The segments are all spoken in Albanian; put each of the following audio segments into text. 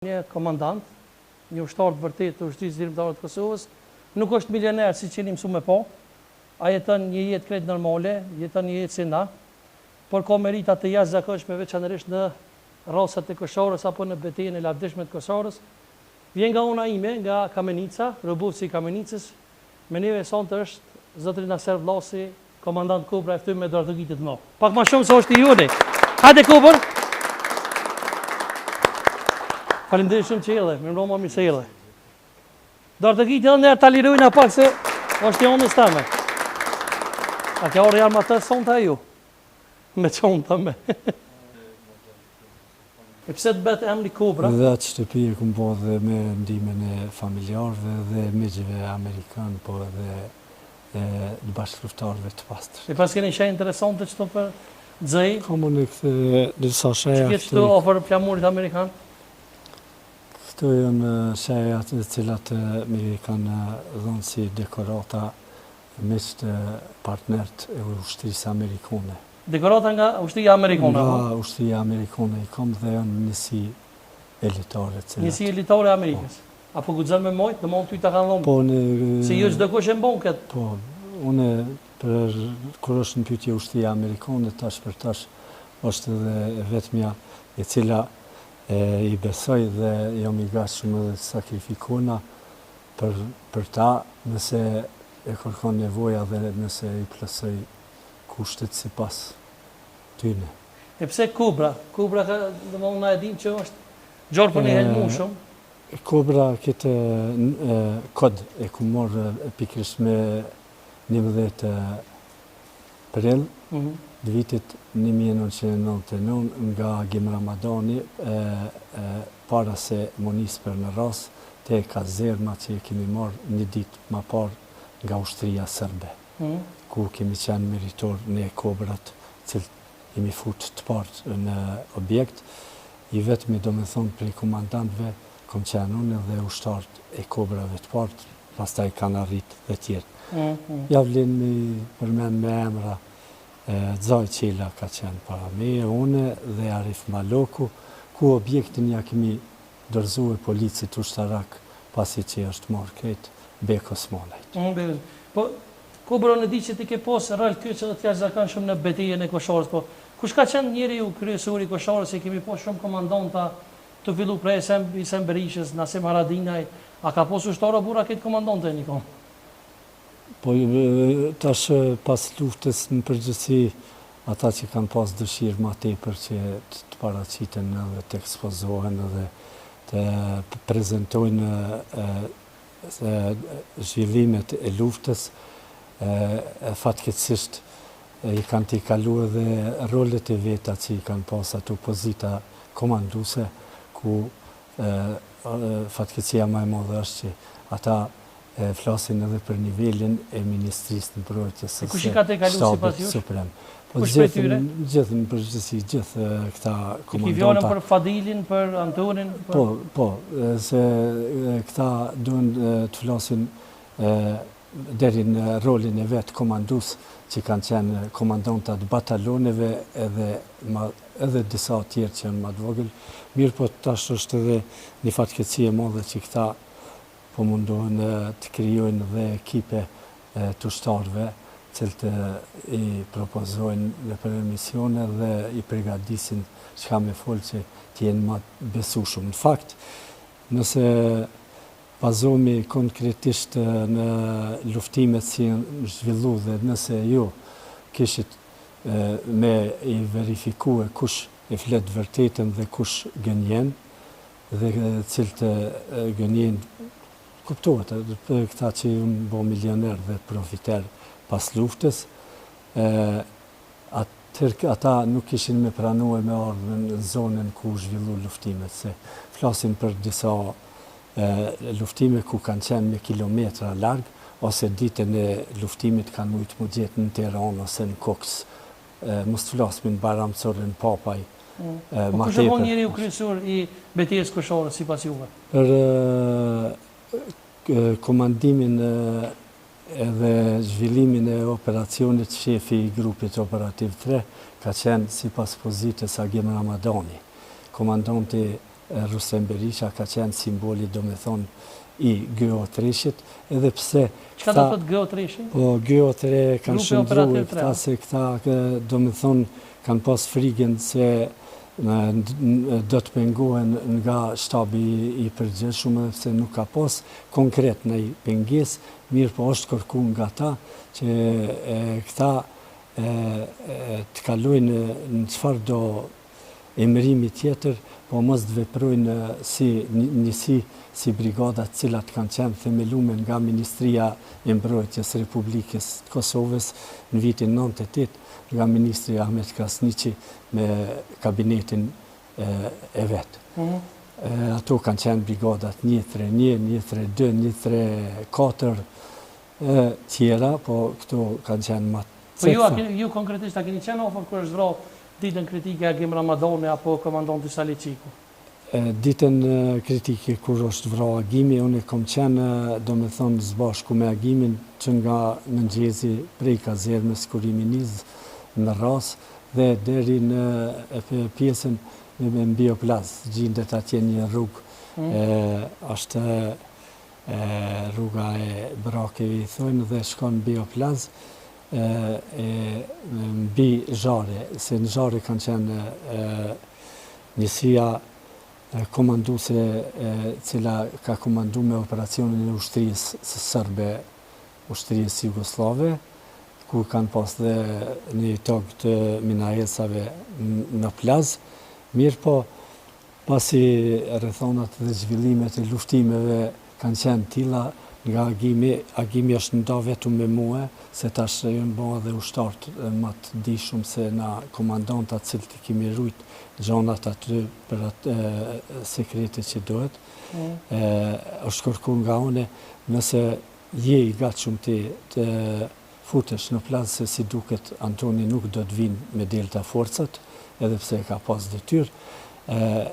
Një komandant, një ushtar të vërtet të ushtrisë ndërkombëtare të Kosovës, nuk është milioner siç jeni mësuar me po. Ai jeton një jetë krejt normale, jeton një jetë si na, por ka merita të jashtëzakonshme veçanërisht në rrosat e Koshorës apo në betejën e lavdishme të Koshorës. Vjen nga una ime, nga Kamenica, robustësi i Kamenicës. Me neve sonte është zotri Naser Vllasi, komandant Kobra e ftym me dorëtëgitë të mëdha. Pak më shumë se është i joni. Hajde Kobër. Faleminderit shumë që erdhe, më mbroma mirë se erdhe. Dorëtëgitë edhe ne ta lirojna pak se është joni stame. A ka orë jam atë sonte ju. Me çonta me. E pse të bëhet emri Kobra? Dhe atë shtëpi e kumë po dhe me ndihmën e familjarëve dhe miqve amerikanë, po edhe të bashkëluftarëve të pastër. E pas keni shaj interesante çto për xej? Komo në këtë disa shaja Çka këtu ofër flamurit amerikan? Këto janë shaja të cilat mi kanë dhënë si dekorata mes të partnerët e ushtrisë amerikane. Dekorata nga ushtria amerikane? Nga ushtria amerikane i kam dhe janë njësi elitare. Njësi elitare e Amerikës? Apo guxon me mojt, do mund ty ta kanë dhënë? Po se jo çdo kush e mbon këtë. Po, unë për kur është në pyetje ushtria amerikane tash për tash është edhe vetmja e cila i besoj dhe jam i gatshëm edhe të sakrifikona për ta nëse e kërkon nevoja dhe nëse i plotësoj kushtet sipas tyne. E pse Kobra? Kobra ka, domethënë na e dim që është gjorë për një helmushëm. Kobra këtë kod e ku morë pikërisht me 11 prill të vitit 1999 nga Gjim Ramadani, para se më nisë për në ras te kazerma që kemi marrë një ditë më parë nga ushtria serbe, ku kemi qenë meritor në Kobrat, cilë jemi futë të parë në objekt, i vetëmi do me thonë prej komandantëve, kom qenë unë dhe ushtarët e Kobrave të partë, pastaj kanë arritë dhe tjerë. Ja vlen me përmen me emra, Zaj Qela ka qenë para me, une dhe Arif Maloku, ku objektin ja kemi dërzu e policit ushtarak, pasi që është marrë këtë Beko Smonajt. Po, Kobra në di që ti ke posë rol kyçë dhe të jashtëzakonshëm në betejën e Koshorës, po kush ka qenë njeriu kryesori i Koshorës, se kemi posë shumë komandanta të fillu prej Isem Berishës, Nasim Haradinaj, a ka posë ushtara burra këtë komandante një kom? Po, tash pas luftës në përgjithësi, ata që kanë pas dëshirë ma tepër që të paraqiten dhe të ekspozohen dhe të prezentojnë zhvillimet e luftës, fatkeqësisht i kanë t'i kalu edhe rolet e veta që i kanë pas ato pozita komanduse, ku fatkeqësia më e madhe është që ata flasin edhe për nivelin e Ministrisë të Mbrojtjes së Shtabit Suprem. Po gjithë në përgjithësi, gjithë këta komandanta. I fjallën për Fadilin, për Antonin? Po, se këta duhen të flasin deri në rolin e vetë komandus, që kanë qenë komandantat bataloneve edhe disa tjerë që janë më të vogël. Mirë po tash është edhe një fatkeqësi e madhe që këta po mundohen të krijojnë dhe ekipe të ushtarëve, cilët i propozojnë në për emisione dhe i përgatisin çka me folë që t'jenë më besueshëm. Në fakt, nëse bazohemi konkretisht në luftimet që janë zhvillu dhe nëse ju kishit me i verifikue kush e flet vërtetën dhe kush gënjen, dhe cilët gënjen kuptohet, këta që unë bo milioner dhe profiter pas luftës, ata nuk ishin me pranue me ardhë në zonën ku zhvillu luftimet, se flasin për disa luftime ku kanë qenë me kilometra largë, ose ditën e luftimit kanë mujtë më gjetë në Tiranë ose në Koks. Mos të flasmin Baramcorën, Papaj. Po kush e bon njeri u kryesor i betejës Koshorës sipas juve? Për komandimin edhe zhvillimin e operacionit, shefi i grupit operativ 3 ka qenë sipas pozitës Agim Ramadani. Komandanti Rusem Berisha ka qenë simboli, do me thonë, i Gjo-Treshit, edhe pse... Çka do të thotë Gjo-Treshi? Po, Gjo-Tre kanë shëndru, këta se këta, do me thonë, kanë pas frigën se do të pengohen nga shtabi i përgjithshëm, edhe pse nuk ka pas konkret në i penges, mirë po është kërku nga ta, që këta të kalojnë në qëfar do emërimi tjetër, po mos të veprojnë si brigadat cilat kanë qenë themelume nga Ministria e Mbrojtjes Republikës të Kosovës në vitin 98, nga Ministri Ahmet Krasniqi me kabinetin e vetë. Ato kanë qenë brigadat 131, 132, 134 tjera, po këto kanë qenë ma të cekta. Po ju konkretisht a keni qenë ofër kër është vrau ditën kritike Agim Ramadani apo komandanti Saliqiku? Ditën kritike kur është vrau Agimi, unë kom qenë, do me thonë, zbashku me Agimin që nga mëngjezi prej kazermës kur i nizë në ras dhe deri në pjesën në Bioplaz, gjindet atje një rrugë, është rruga e Brakeve i thojnë dhe shkon Bioplaz, mbi Zhare, se në Zhare kanë qenë njësia komanduse cila ka komandu me operacionin e ushtrisë sërbe, ushtrisë jugoslave, ku kanë pas dhe një tokë të minaesave në plaz. Mirë po, pasi rrethonat dhe zhvillimet e luftimeve kanë qenë tilla, nga Agimi është nda vetëm me mua, se tash jënë bëha dhe ushtartë më të dishum se na komandantat cilë të kimi rujt gjonat aty për atë sekretit që dohet. është kërku nga une, nëse je i gatë shumë të futesh në plazë se si duket Antoni nuk do të vinë me delta forcat, edhe pse ka pas detyrë.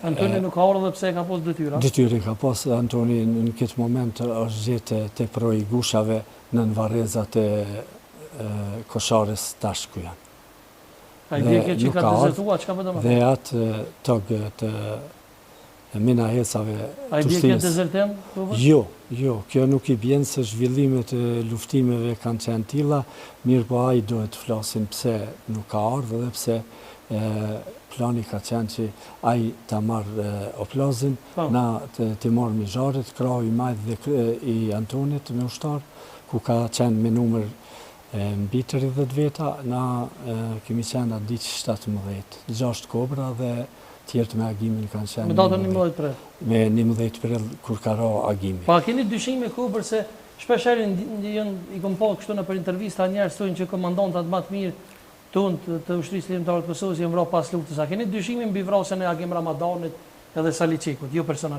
Antoni nuk ka orë dhe pse ka pas detyra? Detyri ka pas, Antoni në këtë moment është gjetë të proj gushave në varrezat e Koshares tash ku janë. A i dike që ka dezertua, që ka pëtë më? Dhe atë tokë të minahesave A i dike dezertem? Jo, kjo nuk i bjenë se zhvillimet e luftimeve kanë qenë tilla, mirë po a i dohet flasin pse nuk ka ardhë dhe pse plani ka qenë që a i të marrë oplazin, na të marrë mi Zharet, krahu i majtë dhe i Antonit me ushtar, ku ka qenë me numër mbi 30 veta, na kemi qenë atë ditë 17, 6 kobra dhe tjertë me Agimin kanë qenë... Me datën 11 prill? Me 11 prill kur ka ra Agimi. Pa, keni dyshime ku përse shpesherin i kom po kështu në për intervista njerës tojnë që komandantat më të mirë tonë të ushtrisë lirimtare të Kosovës jenë vrau pas luftës. A keni dyshime mbi vrasjen e Agim Ramadanit edhe Saliqikut, jo personalisht?